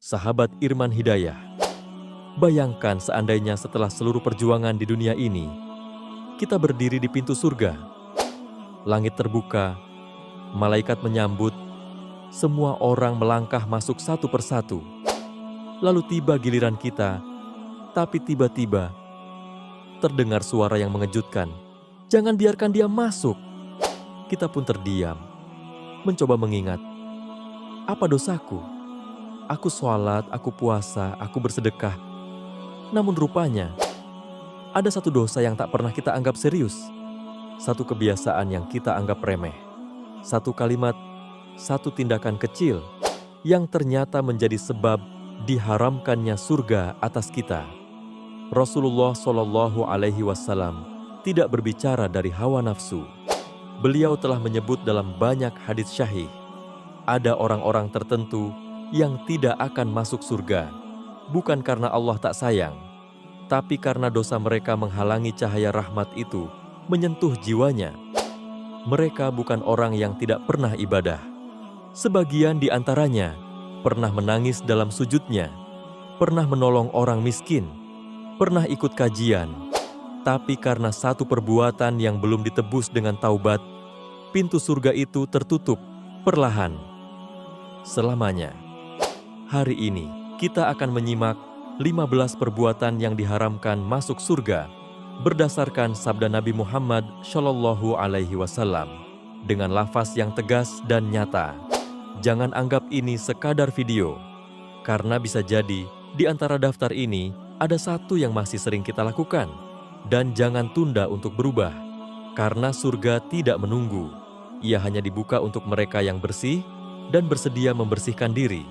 Sahabat Irman Hidayah, bayangkan seandainya setelah seluruh perjuangan di dunia ini, kita berdiri di pintu surga. Langit terbuka, malaikat menyambut, semua orang melangkah masuk satu persatu. Lalu tiba giliran kita, tapi tiba-tiba terdengar suara yang mengejutkan. Jangan biarkan dia masuk. Kita pun terdiam, mencoba mengingat, apa dosaku? Aku sholat, aku puasa, aku bersedekah. Namun rupanya, ada satu dosa yang tak pernah kita anggap serius. Satu kebiasaan yang kita anggap remeh. Satu kalimat, satu tindakan kecil yang ternyata menjadi sebab diharamkannya surga atas kita. Rasulullah Shallallahu Alaihi Wasallam tidak berbicara dari hawa nafsu. Beliau telah menyebut dalam banyak hadits syahih, ada orang-orang tertentu yang tidak akan masuk surga, bukan karena Allah tak sayang, tapi karena dosa mereka menghalangi cahaya rahmat itu menyentuh jiwanya. Mereka bukan orang yang tidak pernah ibadah. Sebagian di antaranya pernah menangis dalam sujudnya, pernah menolong orang miskin, pernah ikut kajian, tapi karena satu perbuatan yang belum ditebus dengan taubat, pintu surga itu tertutup perlahan selamanya. Hari ini kita akan menyimak 15 perbuatan yang diharamkan masuk surga berdasarkan sabda Nabi Muhammad Shallallahu Alaihi Wasallam dengan lafaz yang tegas dan nyata. Jangan anggap ini sekadar video, karena bisa jadi di antara daftar ini ada satu yang masih sering kita lakukan. Dan jangan tunda untuk berubah, karena surga tidak menunggu. Ia hanya dibuka untuk mereka yang bersih dan bersedia membersihkan diri.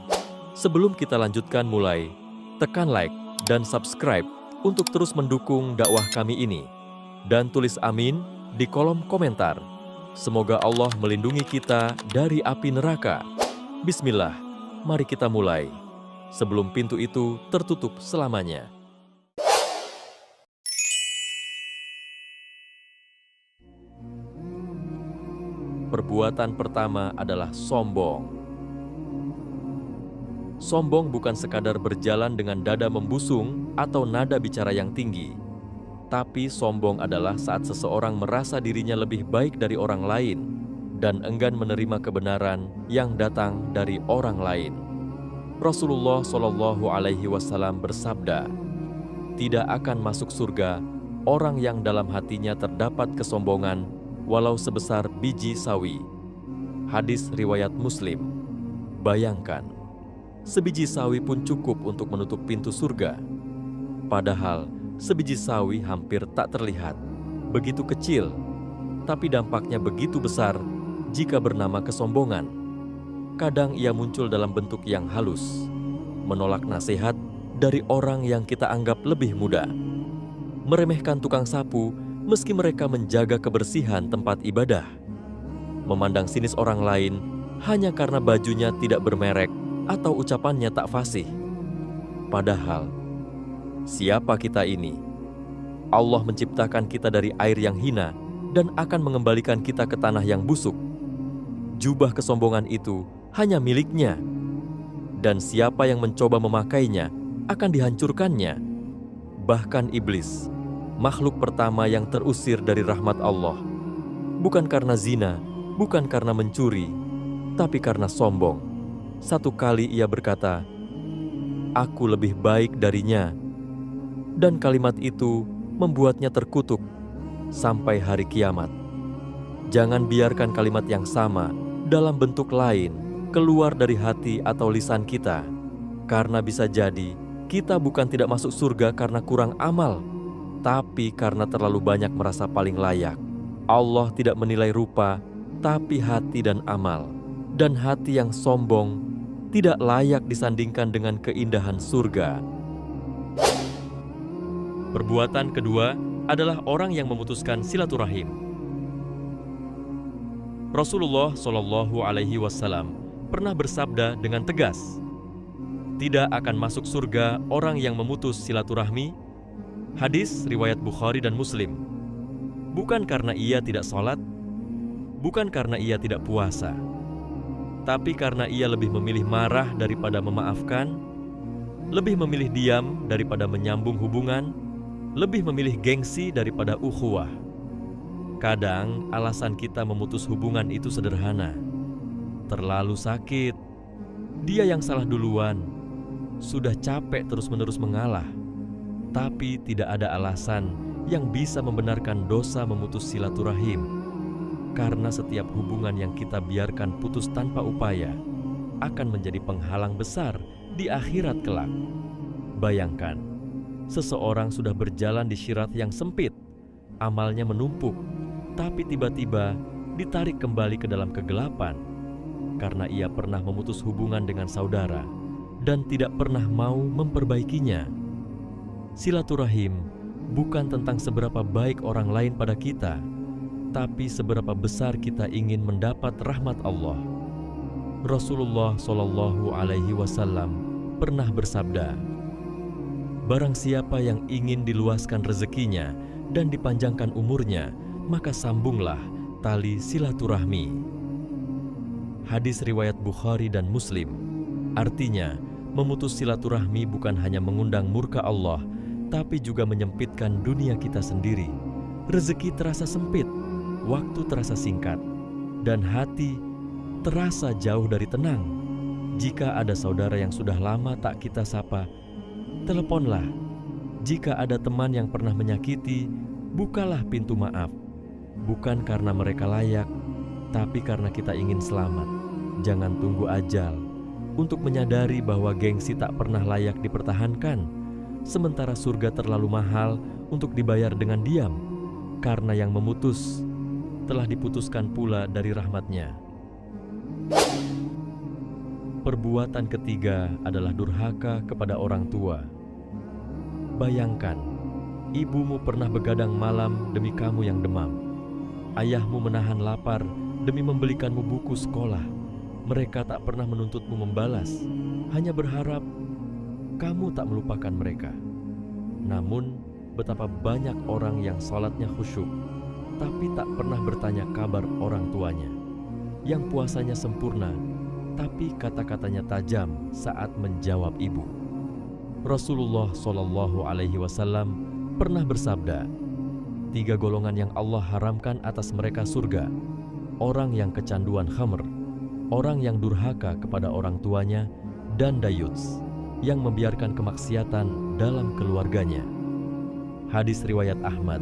Sebelum kita lanjutkan mulai, tekan like dan subscribe untuk terus mendukung dakwah kami ini. Dan tulis amin di kolom komentar. Semoga Allah melindungi kita dari api neraka. Bismillah, mari kita mulai. Sebelum pintu itu tertutup selamanya. Perbuatan pertama adalah sombong. Sombong bukan sekadar berjalan dengan dada membusung atau nada bicara yang tinggi. Tapi sombong adalah saat seseorang merasa dirinya lebih baik dari orang lain dan enggan menerima kebenaran yang datang dari orang lain. Rasulullah Shallallahu Alaihi Wasallam bersabda, tidak akan masuk surga orang yang dalam hatinya terdapat kesombongan walau sebesar biji sawi. Hadis riwayat Muslim. Bayangkan, sebiji sawi pun cukup untuk menutup pintu surga. Padahal sebiji sawi hampir tak terlihat, begitu kecil, tapi dampaknya begitu besar jika bernama kesombongan. Kadang ia muncul dalam bentuk yang halus, menolak nasihat dari orang yang kita anggap lebih muda, meremehkan tukang sapu meski mereka menjaga kebersihan tempat ibadah, memandang sinis orang lain hanya karena bajunya tidak bermerek atau ucapannya tak fasih. Padahal, siapa kita ini? Allah menciptakan kita dari air yang hina dan akan mengembalikan kita ke tanah yang busuk. Jubah kesombongan itu hanya miliknya, dan siapa yang mencoba memakainya akan dihancurkannya. Bahkan iblis, makhluk pertama yang terusir dari rahmat Allah, bukan karena zina, bukan karena mencuri, tapi karena sombong. Satu kali ia berkata, aku lebih baik darinya. Dan kalimat itu membuatnya terkutuk sampai hari kiamat. Jangan biarkan kalimat yang sama dalam bentuk lain keluar dari hati atau lisan kita. Karena bisa jadi kita bukan tidak masuk surga karena kurang amal, tapi karena terlalu banyak merasa paling layak. Allah tidak menilai rupa, tapi hati dan amal. Dan hati yang sombong tidak layak disandingkan dengan keindahan surga. Perbuatan kedua adalah orang yang memutuskan silaturahim. Rasulullah Shallallahu Alaihi Wasallam pernah bersabda dengan tegas, tidak akan masuk surga orang yang memutus silaturahmi. Hadis riwayat Bukhari dan Muslim. Bukan karena ia tidak sholat, bukan karena ia tidak puasa, tapi karena ia lebih memilih marah daripada memaafkan, lebih memilih diam daripada menyambung hubungan, lebih memilih gengsi daripada ukhuwah. Kadang alasan kita memutus hubungan itu sederhana. Terlalu sakit, dia yang salah duluan, sudah capek terus-menerus mengalah. Tapi tidak ada alasan yang bisa membenarkan dosa memutus silaturahim. Karena setiap hubungan yang kita biarkan putus tanpa upaya akan menjadi penghalang besar di akhirat kelak. Bayangkan, seseorang sudah berjalan di syirat yang sempit, amalnya menumpuk, tapi tiba-tiba ditarik kembali ke dalam kegelapan karena ia pernah memutus hubungan dengan saudara dan tidak pernah mau memperbaikinya. Silaturahim bukan tentang seberapa baik orang lain pada kita, tapi seberapa besar kita ingin mendapat rahmat Allah. Rasulullah Shallallahu Alaihi Wasallam pernah bersabda, "Barang siapa yang ingin diluaskan rezekinya dan dipanjangkan umurnya, maka sambunglah tali silaturahmi." Hadis riwayat Bukhari dan Muslim. Artinya, memutus silaturahmi bukan hanya mengundang murka Allah, tapi juga menyempitkan dunia kita sendiri. Rezeki terasa sempit, waktu terasa singkat, dan hati terasa jauh dari tenang. Jika ada saudara yang sudah lama tak kita sapa, teleponlah. Jika ada teman yang pernah menyakiti, bukalah pintu maaf. Bukan karena mereka layak, tapi karena kita ingin selamat. Jangan tunggu ajal untuk menyadari bahwa gengsi tak pernah layak dipertahankan. Sementara surga terlalu mahal untuk dibayar dengan diam, karena yang memutus telah diputuskan pula dari rahmat-Nya. Perbuatan ketiga adalah durhaka kepada orang tua. Bayangkan, ibumu pernah begadang malam demi kamu yang demam. Ayahmu menahan lapar demi membelikanmu buku sekolah. Mereka tak pernah menuntutmu membalas, hanya berharap kamu tak melupakan mereka. Namun, betapa banyak orang yang salatnya khusyuk, tapi tak pernah bertanya kabar orang tuanya. Yang puasanya sempurna, tapi kata-katanya tajam saat menjawab ibu. Rasulullah Shallallahu Alaihi Wasallam pernah bersabda, 3 golongan yang Allah haramkan atas mereka surga: orang yang kecanduan khamr, orang yang durhaka kepada orang tuanya, dan dayuts, yang membiarkan kemaksiatan dalam keluarganya. Hadis riwayat Ahmad.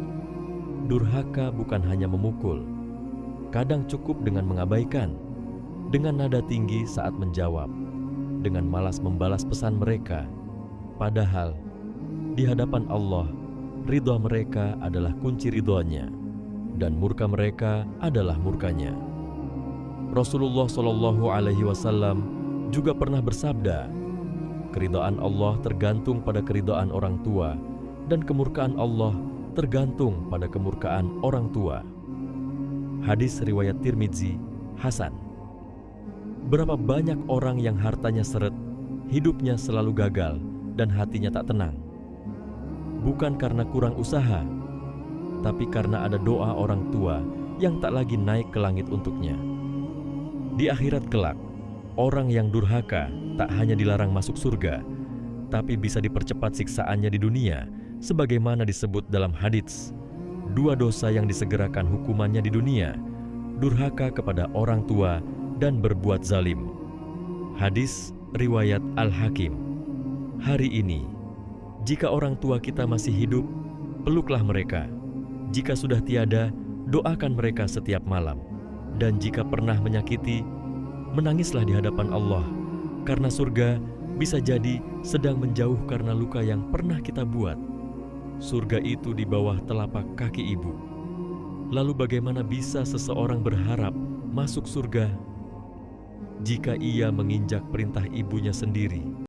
Durhaka bukan hanya memukul, kadang cukup dengan mengabaikan, dengan nada tinggi saat menjawab, dengan malas membalas pesan mereka. Padahal di hadapan Allah, ridha mereka adalah kunci ridhonya, dan murka mereka adalah murkanya. Rasulullah Shallallahu Alaihi Wasallam juga pernah bersabda, keridhaan Allah tergantung pada keridhaan orang tua, dan kemurkaan Allah tergantung pada kemurkaan orang tua. Hadis riwayat Tirmidzi, Hasan. Berapa banyak orang yang hartanya seret, hidupnya selalu gagal, dan hatinya tak tenang. Bukan karena kurang usaha, tapi karena ada doa orang tua yang tak lagi naik ke langit untuknya. Di akhirat kelak, orang yang durhaka tak hanya dilarang masuk surga, tapi bisa dipercepat siksaannya di dunia, sebagaimana disebut dalam hadits. 2 dosa yang disegerakan hukumannya di dunia: durhaka kepada orang tua dan berbuat zalim. Hadis riwayat Al-Hakim. Hari ini, jika orang tua kita masih hidup, peluklah mereka. Jika sudah tiada, doakan mereka setiap malam. Dan jika pernah menyakiti, menangislah di hadapan Allah, karena surga bisa jadi sedang menjauh karena luka yang pernah kita buat. Surga itu di bawah telapak kaki ibu. Lalu bagaimana bisa seseorang berharap masuk surga jika ia menginjak perintah ibunya sendiri?